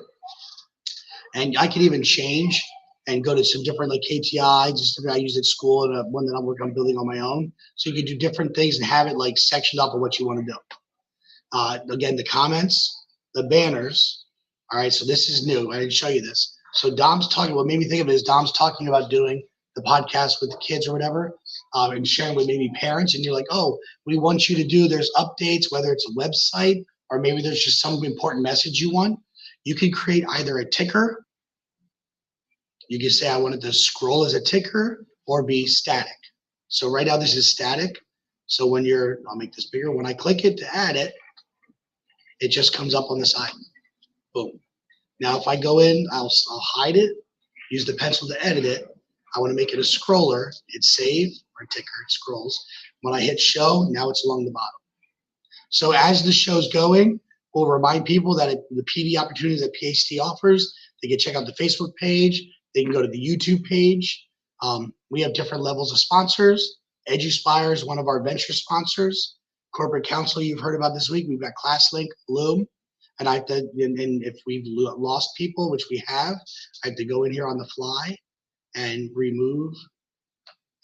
S1: And I can even change and go to some different like KTI, just I use at school, and one that I'm working on building on my own. So you can do different things and have it like sectioned up of what you want to do. Again, the comments, the banners. All right, so this is new. I didn't show you this. So Dom's talking, what made me think of it is Dom's talking about doing the podcast with the kids or whatever, and sharing with maybe parents. And you're like, oh, we want you to do, there's updates, whether it's a website or maybe there's just some important message you want. You can create either a ticker. You can say I wanted to scroll as a ticker or be static. So right now this is static. So when I'll make this bigger. When I click it to add it, it just comes up on the side. Boom. Now if I go in, I'll hide it, use the pencil to edit it. I want to make it a scroller. Hit save or ticker, it scrolls. When I hit show, now it's along the bottom. So as the show's going, we'll remind people that the PD opportunities that PAECT offers, they can check out the Facebook page. They can go to the YouTube page. We have different levels of sponsors. EduSpire is one of our venture sponsors. Corporate Counsel, you've heard about this week. We've got ClassLink, Loom. And and if we've lost people, which we have, I have to go in here on the fly and remove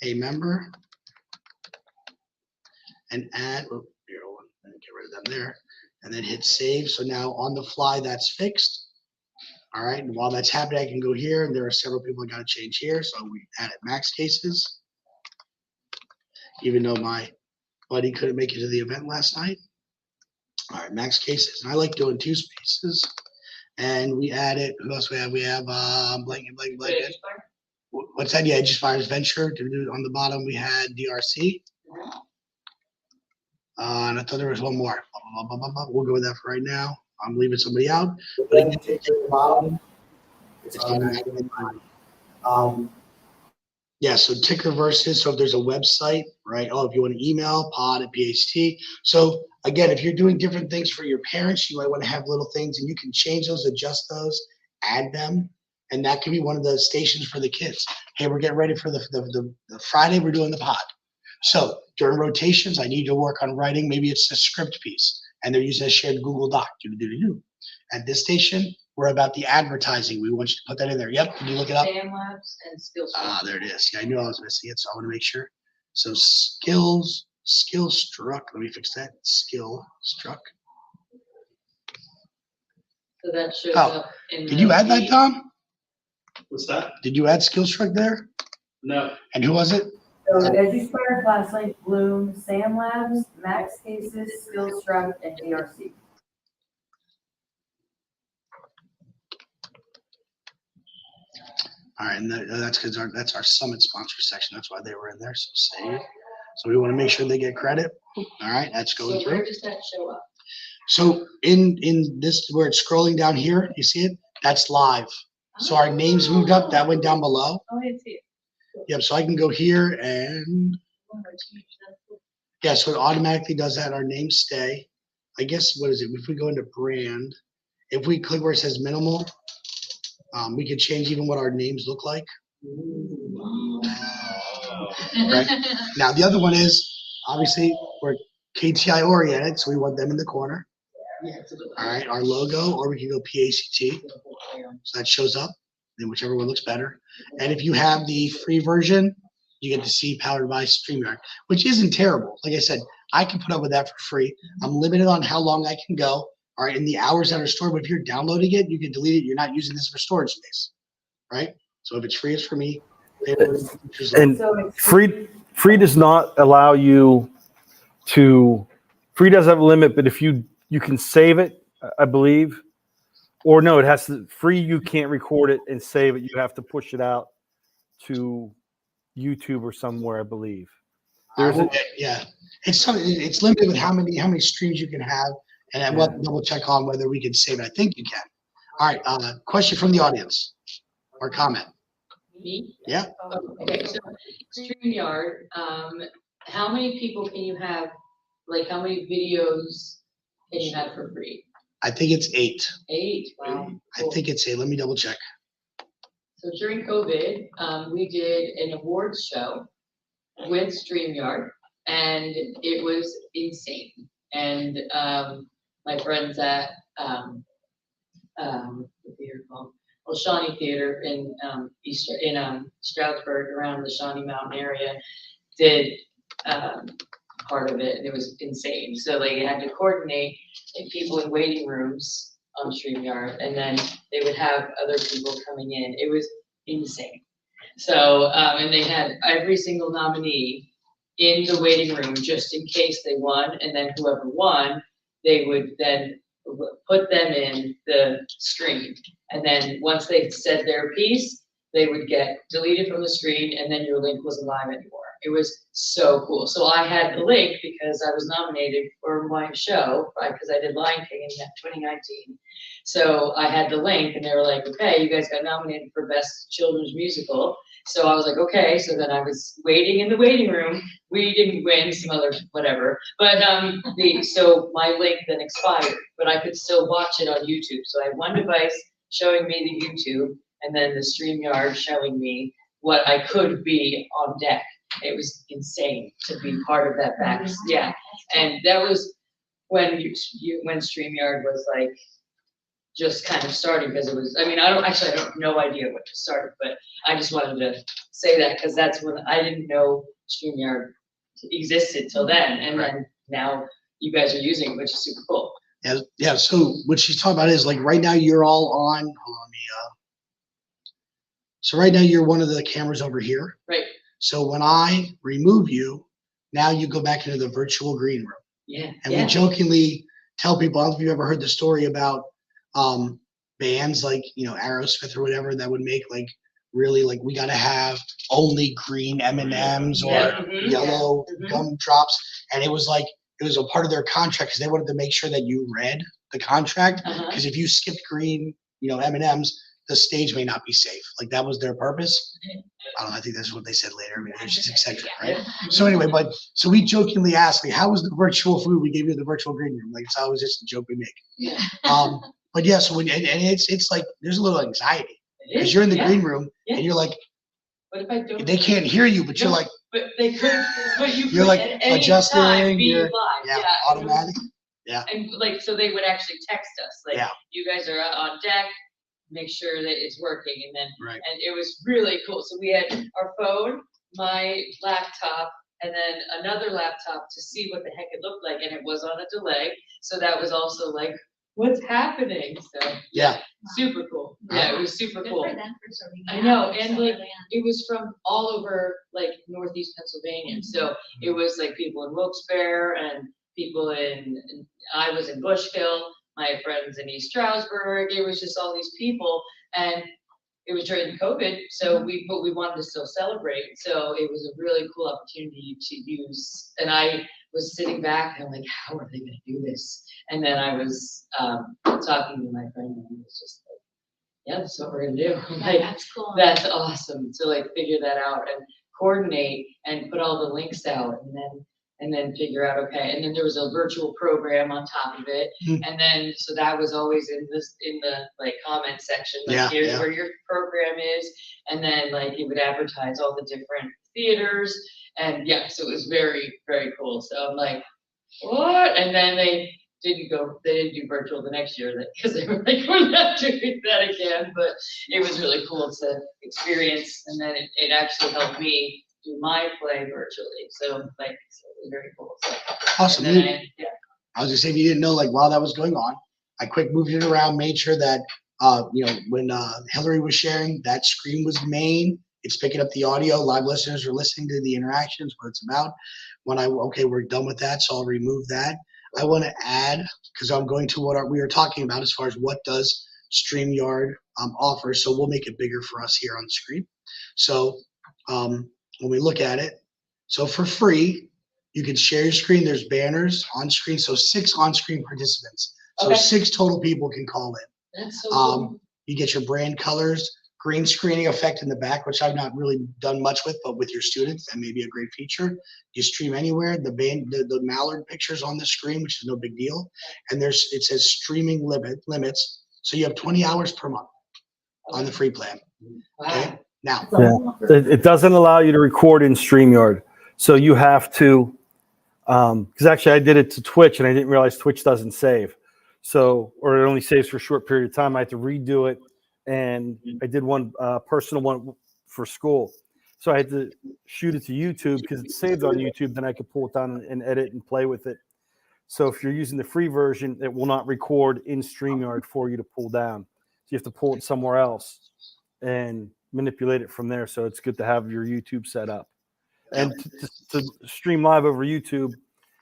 S1: a member and add, get rid of them there, and then hit save. So now on the fly, that's fixed. All right, and while that's happening, I can go here, and there are several people I got to change here. So we added max cases, even though my buddy couldn't make it to the event last night. All right, max cases, and I like doing 2 spaces. And we added, who else we have? We have blank. What's that? Yeah, EduSpire's venture. On the bottom, we had DRC. And I thought there was one more. We'll go with that for right now. I'm leaving somebody out. But again, take the bottom. It's yeah, so ticker versus, so if there's a website, right? Oh, if you want to email, pod at PAECT. So again, if you're doing different things for your parents, you might want to have little things and you can change those, adjust those, add them. And that can be one of the stations for the kids. Hey, we're getting ready for the Friday, we're doing the pod. So during rotations, I need to work on writing, maybe it's a script piece and they're using a shared Google Doc. At this station, we're about the advertising. We want you to put that in there. Yep, can you look it up?
S3: Labs and skills.
S1: There it is. Yeah, I knew I was missing it, so I want to make sure. So skills Skill struck. Let me fix that. Skill struck.
S3: So that shows
S1: Oh,
S3: up in
S1: Did
S3: the
S1: you add that,
S3: feed.
S1: Tom?
S2: What's that?
S1: Did you add skill struck there?
S2: No.
S1: And who was it?
S7: So EduSpire, Classlight, Bloom, Sam Labs, Max Cases, Skillstruck, and DRC.
S1: All right, and that's because that's our summit sponsor section. That's why they were in there. So save. So we want to make sure they get credit. All right, that's going
S3: So
S1: through.
S3: where does that show up?
S1: So in this where it's scrolling down here, you see it? That's live. So our names moved up. That went down below.
S3: Oh, I didn't see it.
S1: Yep. So I can go here and yeah. So it automatically does that. Our names stay. I guess what is it? If we go into brand, if we click where it says minimal, we could change even what our names look like. Right. Now the other one is obviously we're KTI oriented, so we want them in the corner. All right, our logo, or we can go PACT. So that shows up, then whichever one looks better. And if you have the free version, you get to see powered by StreamYard, which isn't terrible. Like I said, I can put up with that for free. I'm limited on how long I can go. All right, in the hours that are stored, but if you're downloading it, you can delete it. You're not using this for storage space, right? So if it's free, it's for me.
S4: And
S7: So it's
S4: free does not allow you to. Free does have a limit, but if you can save it, I believe, or no, it has to. Free, you can't record it and save it. You have to push it out to YouTube or somewhere, I believe. There's a,
S1: Yeah, it's limited with how many streams you can have, and I will double check on whether we can save it. I think you can. All right, question from the audience or comment.
S3: Me?
S1: Yeah.
S3: Okay, so StreamYard, how many people can you have, like how many videos can you have for free?
S1: I think it's 8.
S3: 8, wow.
S1: I think it's 8. Let me double check.
S3: So during COVID, we did an awards show with StreamYard, and it was insane. And my friends at the theater called, well, Shawnee Theater in Stroudsburg, around the Shawnee Mountain area, did part of it, and it was insane. So they had to coordinate people in waiting rooms on StreamYard, and then they would have other people coming in. It was insane. So, and they had every single nominee in the waiting room just in case they won, and then whoever won, they would then put them in the screen. And then once they said their piece, they would get deleted from the screen, and then your link wasn't live anymore. It was so cool. So I had the link because I was nominated for my show, because I did Lion King in 2019. So I had the link, and they were like, okay, you guys got nominated for Best Children's Musical. So I was like, okay. So then I was waiting in the waiting room. We didn't win, some other whatever. But so my link then expired, but I could still watch it on YouTube. So I had one device showing me the YouTube, and then the StreamYard showing me what I could be on deck. It was insane to be part of that back. Yeah. And that was when when StreamYard was like just kind of starting, because it was, I mean, I have no idea what to start, but I just wanted to say that because that's when I didn't know StreamYard existed till then. And then now you guys are using it, which is super cool.
S1: Yeah. So what she's talking about is like right now you're all on. Hold on, so right now you're one of the cameras over here.
S3: Right.
S1: So when I remove you, now you go back into the virtual green room.
S3: Yeah.
S1: And we jokingly tell people, I don't know if you've ever heard the story about bands like, Aerosmith or whatever that would make like really like, we got to have only green M&Ms or yellow gumdrops. And it was a part of their contract because they wanted to make sure that you read the contract. Because if you skipped green, M&Ms, the stage may not be safe. Like that was their purpose. I don't know. I think that's what they said later. I mean, it's just eccentric, right? So anyway, so we jokingly asked, like, how was the virtual food? We gave you the virtual green room. Like, it's always just a joke we make. But yeah, so it's like, there's a little anxiety because you're in the green room and you're like,
S3: what if I don't?
S1: They can't hear you, but you're like,
S3: but they could, but
S1: you're like adjusting,
S3: you're
S1: live, automatic. Yeah.
S3: And like, so they would actually text us, like, you guys are on deck, make sure that it's working. And then, and it was really cool. So we had our phone, my laptop, and then another laptop to see what the heck it looked like, and it was on a delay. So that was also like, what's happening? So
S1: Yeah.
S3: super cool. Yeah, it was super
S6: Good
S3: cool.
S6: for them for serving.
S3: I know,
S6: out
S3: and
S6: so
S3: like,
S6: early on.
S3: it was from all over like Northeast Pennsylvania. So it was like people in Wilkes-Barre and people I was in Bushkill, my friends in East Stroudsburg. It was just all these people, and it was during COVID, so but we wanted to still celebrate. So it was a really cool opportunity to use. And I was sitting back and I'm like, how are they gonna do this? And then I was talking to my friend, and he was just like, yeah, that's what we're gonna do. I'm
S6: Yeah,
S3: like,
S6: that's cool.
S3: that's awesome to like figure that out and coordinate and put all the links out, and then figure out, okay, and then there was a virtual program on top of it.
S1: Mm.
S3: And then, so that was always in the like comment section, like
S1: Yeah,
S3: here's
S1: yeah.
S3: where your program is. And then like it would advertise all the different theaters, and yes, it was very, very cool. So I'm like, what? And then they didn't do virtual the next year because they were like, we're not doing that again. But it was really cool to experience, and then it actually helped me do my play virtually. So like, so it was very cool. So,
S1: Awesome.
S3: and then
S1: I was gonna say, if you didn't know, like while that was going on, I quick moved it around, made sure that, when Hillary was sharing, that screen was main. It's picking up the audio. Live listeners are listening to the interactions, what it's about. Okay, we're done with that, so I'll remove that. I want to add, because I'm going to what we were talking about as far as what does StreamYard offer. So we'll make it bigger for us here on the screen. So when we look at it, so for free, you can share your screen. There's banners on screen. So 6 on-screen participants. So
S3: Okay.
S1: 6 total people can call in.
S3: that's so cool.
S1: You get your brand colors, green screening effect in the back, which I've not really done much with, but with your students, that may be a great feature. You stream anywhere. The Mallard pictures on the screen, which is no big deal. And it says streaming limits. So you have 20 hours per month on the free plan. Okay.
S3: Wow.
S1: Now,
S4: It doesn't allow you to record in StreamYard. So you have to, because actually I did it to Twitch and I didn't realize Twitch doesn't save. So, or it only saves for a short period of time. I had to redo it. And I did one personal one for school. So I had to shoot it to YouTube because it's saved on YouTube. Then I could pull it down and edit and play with it. So if you're using the free version, it will not record in StreamYard for you to pull down. So you have to pull it somewhere else and manipulate it from there. So it's good to have your YouTube set up. And to stream live over YouTube,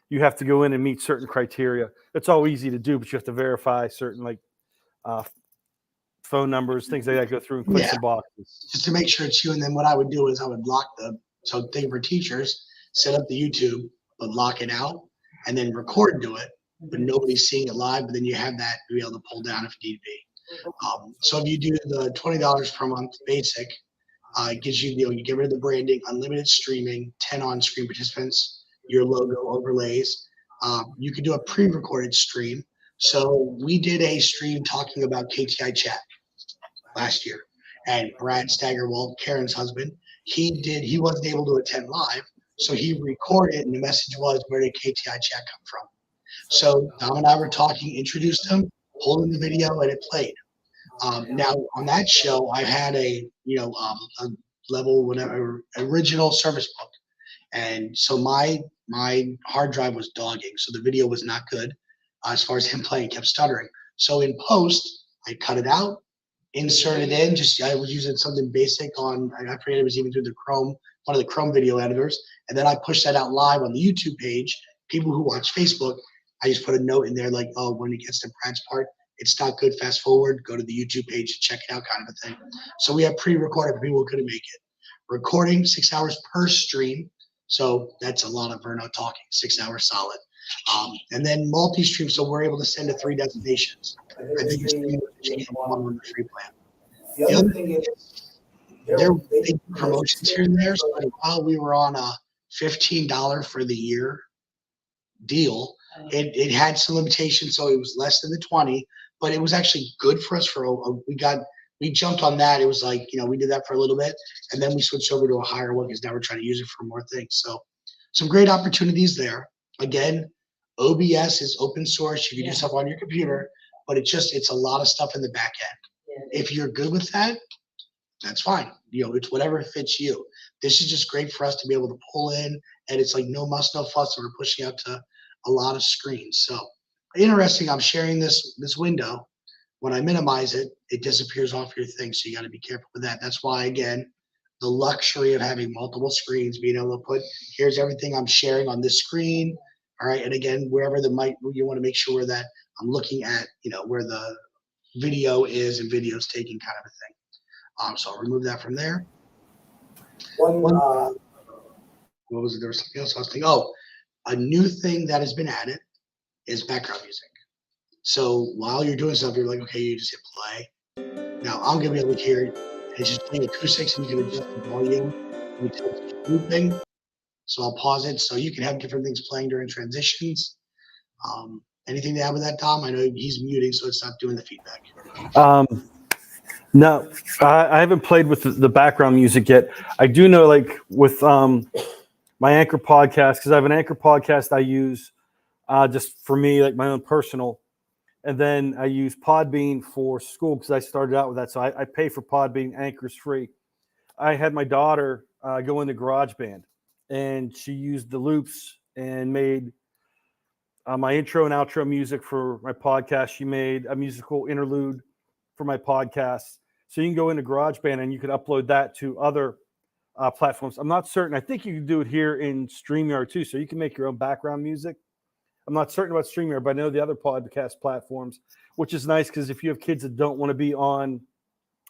S4: you have to go in and meet certain criteria. It's all easy to do, but you have to verify certain like phone numbers, things like that, go through and click
S1: Yeah.
S4: the boxes.
S1: just to make sure it's you. And then what I would do is I would lock so thing for teachers, set up the YouTube, but lock it out and then record to it, but nobody's seeing it live. But then you have that to be able to pull down if need be. So if you do the $20 per month basic, it gives you, you get rid of the branding, unlimited streaming, 10 on-screen participants, your logo overlays. You can do a pre-recorded stream. So we did a stream talking about KTI Chat last year, and Brad Staggerwald, Karen's husband, he wasn't able to attend live, so he recorded, and the message was, where did KTI Chat come from? So Dom and I were talking, introduced him, pulled in the video, and it played. Now on that show, I had a level whatever original service book, and so my hard drive was dogging, so the video was not good as far as him playing, kept stuttering. So in post, I cut it out, insert it in. I was using something basic on, I forget, it was even through the Chrome, one of the Chrome video editors, and then I pushed that out live on the YouTube page. People who watch Facebook, I just put a note in there like, oh, when it gets to Brad's part, it's not good, fast forward, go to the YouTube page to check it out, kind of a thing. So we have pre-recorded for people who couldn't make it. Recording 6 hours per stream, so that's a lot of Verno talking, 6 hours solid. And then multi-stream, so we're able to send to 3 destinations. I think you're seeing one on the free plan. The other thing is, there were big promotions here and there. So while we were on a $15 for the year deal, it had some limitations, so it was less than the 20, but it was actually good for us. We jumped on that. It was like, we did that for a little bit, and then we switched over to a higher one because now we're trying to use it for more things. So some great opportunities there. Again, OBS is open source. You can do stuff on your computer, but it's a lot of stuff in the back end. If you're good with that, that's fine. It's whatever fits you. This is just great for us to be able to pull in, and it's like no muss, no fuss, and we're pushing out to a lot of screens. So interesting. I'm sharing this window. When I minimize it, it disappears off your thing. So you got to be careful with that. That's why, again, the luxury of having multiple screens, being able to put, here's everything I'm sharing on this screen. All right. And again, wherever the mic, you want to make sure that I'm looking at, where the video is and video's taking kind of a thing. So I'll remove that from there. What was it? There was something else I was thinking. Oh, a new thing that has been added is background music. So while you're doing stuff, you're like, okay, you just hit play. Now I'm gonna be able to hear it. It's just playing acoustics, and you can adjust the volume. You tell it to do thing. So I'll pause it, so you can have different things playing during transitions. Anything to add with that, Tom? I know he's muting, so it's not doing the feedback.
S4: No, I haven't played with the background music yet. I do know, like with my Anchor podcast, because I have an Anchor podcast I use just for me, like my own personal. And then I use Podbean for school because I started out with that. So I pay for Podbean. Anchor's free. I had my daughter go into GarageBand, and she used the loops and made my intro and outro music for my podcast. She made a musical interlude for my podcast. So you can go into GarageBand and you can upload that to other platforms. I'm not certain. I think you can do it here in StreamYard too. So you can make your own background music. I'm not certain about StreamYard, but I know the other podcast platforms, which is nice because if you have kids that don't want to be on,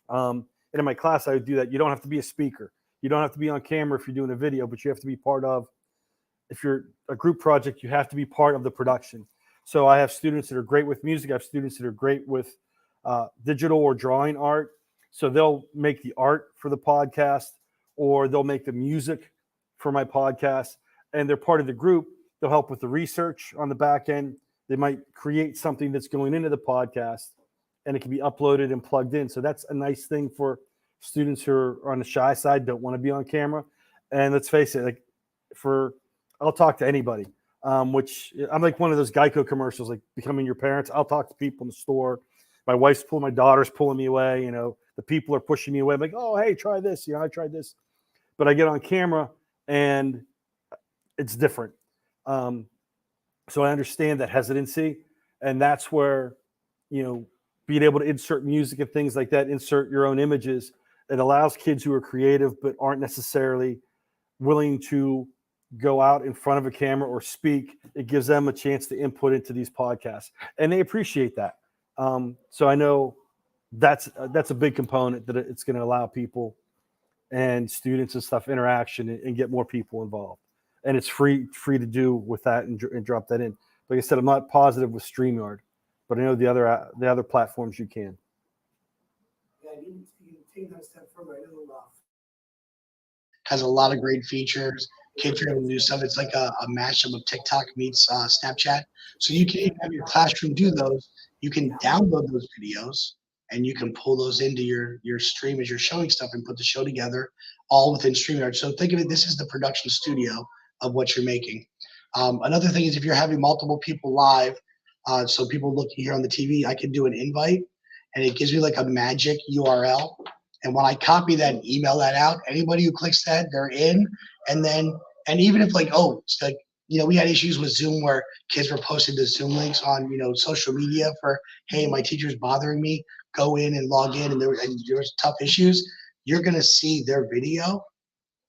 S4: and in my class, I would do that. You don't have to be a speaker. You don't have to be on camera if you're doing a video, but you have to be part of, if you're a group project, you have to be part of the production. So I have students that are great with music. I have students that are great with digital or drawing art. So they'll make the art for the podcast, or they'll make the music for my podcast, and they're part of the group. They'll help with the research on the back end. They might create something that's going into the podcast, and it can be uploaded and plugged in. So that's a nice thing for students who are on the shy side, don't want to be on camera. And let's face it, like I'll talk to anybody, which I'm like one of those Geico commercials, like Becoming Your Parents. I'll talk to people in the store. My wife's pulling, my daughter's pulling me away. The people are pushing me away. I'm like, oh, hey, try this. I tried this. But I get on camera and it's different. So I understand that hesitancy, and that's where, being able to insert music and things like that, insert your own images, it allows kids who are creative but aren't necessarily willing to go out in front of a camera or speak. It gives them a chance to input into these podcasts, and they appreciate that. So I know that's a big component that it's going to allow people and students and stuff interaction and get more people involved. And it's free to do with that and drop that in. Like I said, I'm not positive with StreamYard, but I know the other platforms you can.
S1: Yeah, you can take that step further. I know has a lot of great features. Kids are able to do stuff. It's like a mashup of TikTok meets Snapchat. So you can have your classroom do those. You can download those videos and you can pull those into your stream as you're showing stuff and put the show together all within StreamYard. So think of it, this is the production studio of what you're making. Another thing is if you're having multiple people live, so people looking here on the TV, I can do an invite and it gives me like a magic URL. And when I copy that and email that out, anybody who clicks that, they're in. And even if it's like, we had issues with Zoom where kids were posting the Zoom links on, social media for, hey, my teacher's bothering me, go in and log in. And there was tough issues. You're going to see their video.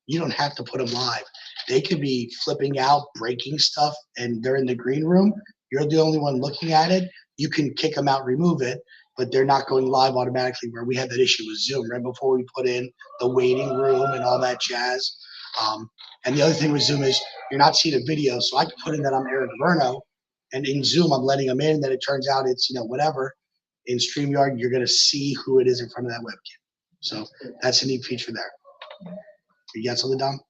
S1: You don't have to put them live. They could be flipping out, breaking stuff, and they're in the green room. You're the only one looking at it. You can kick them out, remove it, but they're not going live automatically where we had that issue with Zoom right before we put in the waiting room and all that jazz. And the other thing with Zoom is you're not seeing a video. So I can put in that I'm Eric Verno, and in Zoom, I'm letting them in. Then it turns out it's, whatever. In StreamYard, you're going to see who it is in front of that webcam. So that's a neat feature there. You got something, Dom?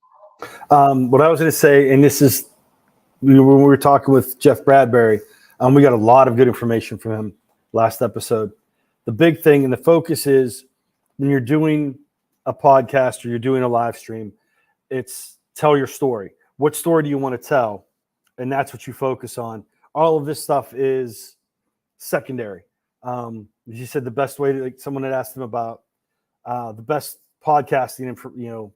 S4: What I was going to say, and this is when we were talking with Jeff Bradbury, we got a lot of good information from him last episode. The big thing and the focus is when you're doing a podcast or you're doing a live stream, it's tell your story. What story do you want to tell? And that's what you focus on. All of this stuff is secondary. He said the best way to, like someone had asked him about the best podcasting,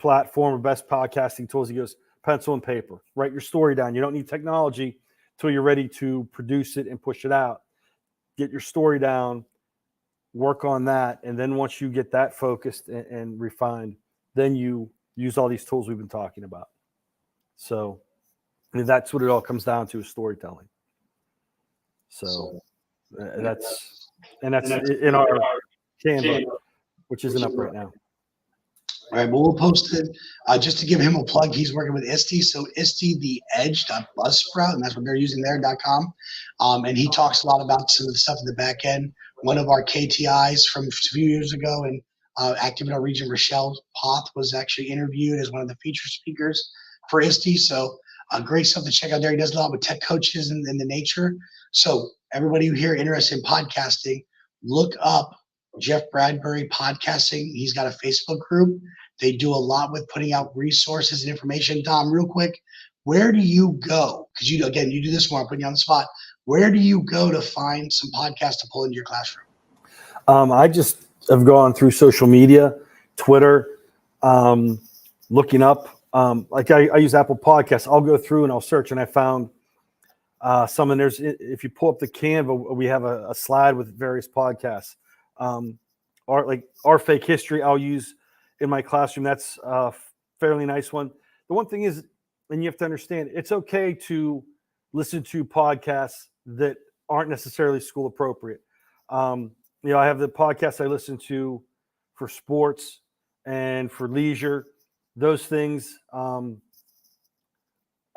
S4: platform or best podcasting tools. He goes, pencil and paper, write your story down. You don't need technology until you're ready to produce it and push it out. Get your story down, work on that. And then once you get that focused and refined, then you use all these tools we've been talking about. So that's what it all comes down to, is storytelling. So that's in our Canva, which isn't up right now.
S1: All right, well, we'll post it. Just to give him a plug, he's working with ISTE. So ISTE, the edge.buzzsprout, and that's what they're using there.com. And he talks a lot about some of the stuff in the back end. One of our KTIs from a few years ago, and active in our region, Rochelle Poth, was actually interviewed as one of the feature speakers for ISTE. So great stuff to check out there. He does a lot with tech coaches and the nature. So everybody who here interested in podcasting, look up Jeff Bradbury Podcasting. He's got a Facebook group. They do a lot with putting out resources and information. Dom, real quick, where do you go? Because you do this more, I'm putting you on the spot. Where do you go to find some podcasts to pull into your classroom?
S4: I just have gone through social media, Twitter, looking up. Like I use Apple Podcasts. I'll go through and I'll search, and I found some. And if you pull up the Canva, we have a slide with various podcasts. Our fake history I'll use in my classroom. That's a fairly nice one. The one thing is, and you have to understand, it's okay to listen to podcasts that aren't necessarily school appropriate. I have the podcasts I listen to for sports and for leisure. Those things I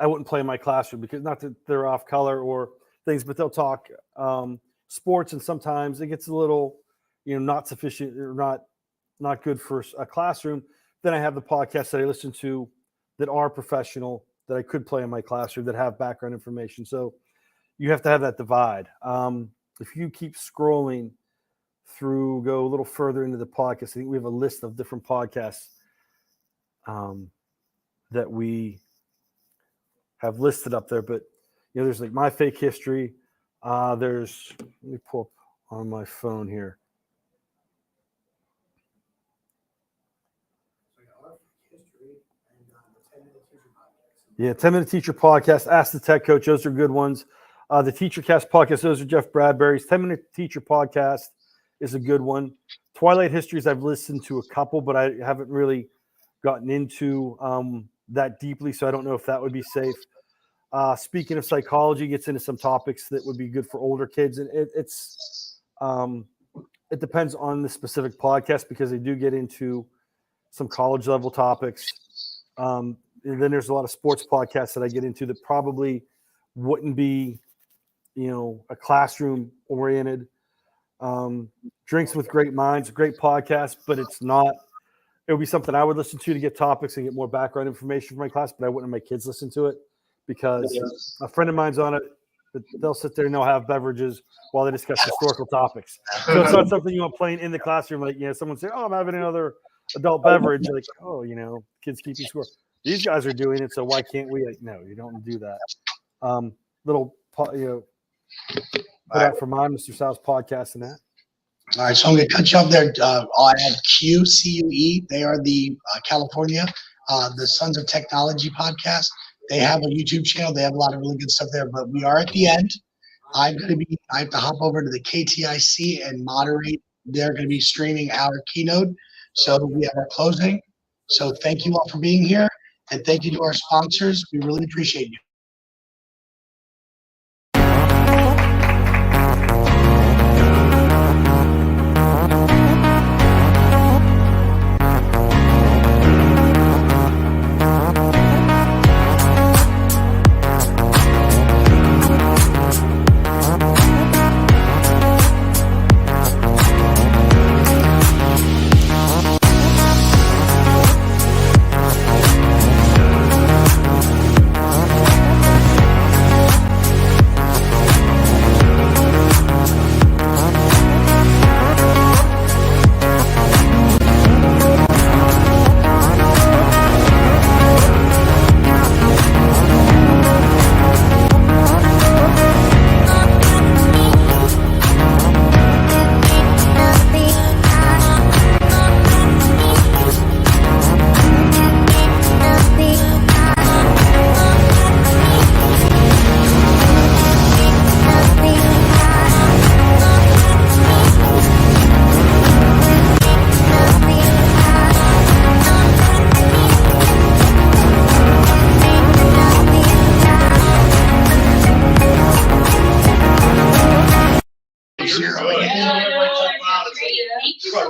S4: wouldn't play in my classroom, because not that they're off color or things, but they'll talk sports, and sometimes it gets a little not sufficient or not good for a classroom. Then I have the podcasts that I listen to that are professional, that I could play in my classroom, that have background information. So you have to have that divide. If you keep scrolling through, go a little further into the podcast, I think we have a list of different podcasts that we have listed up there. But there's like My Fake History. Let me pull up on my phone here. Yeah, 10-Minute Teacher Podcast, Ask the Tech Coach. Those are good ones. The Teacher Cast Podcast, those are Jeff Bradbury's. 10-Minute Teacher Podcast is a good one. Twilight Histories, I've listened to a couple, but I haven't really gotten into that deeply, so I don't know if that would be safe. Speaking of Psychology, gets into some topics that would be good for older kids. And it depends on the specific podcast, because they do get into some college level topics. And then there's a lot of sports podcasts that I get into that probably wouldn't be, a classroom oriented. Drinks with Great Minds, great podcast, but it would be something I would listen to get topics and get more background information for my class, but I wouldn't have my kids listen to it, because a friend of mine's on it, but they'll sit there and they'll have beverages while they discuss historical topics. So it's not something you want playing in the classroom. Like, someone say, "Oh, I'm having another adult beverage." Like, "Oh, kids keeping score. These guys are doing it, so why can't we?" Like, no, you don't do that. Put out for mine, Mr. Sal's podcast and that.
S1: All right, so I'm going to cut you off there. I'll add CUE. They are the California, the Sons of Technology podcast. They have a YouTube channel. They have a lot of really good stuff there, but we are at the end. I have to hop over to the KTIC and moderate. They're going to be streaming our keynote. So we have our closing. So thank you all for being here, and thank you to our sponsors. We really appreciate you. zero.
S2: Yeah.
S3: Yeah, I know, I know, I know.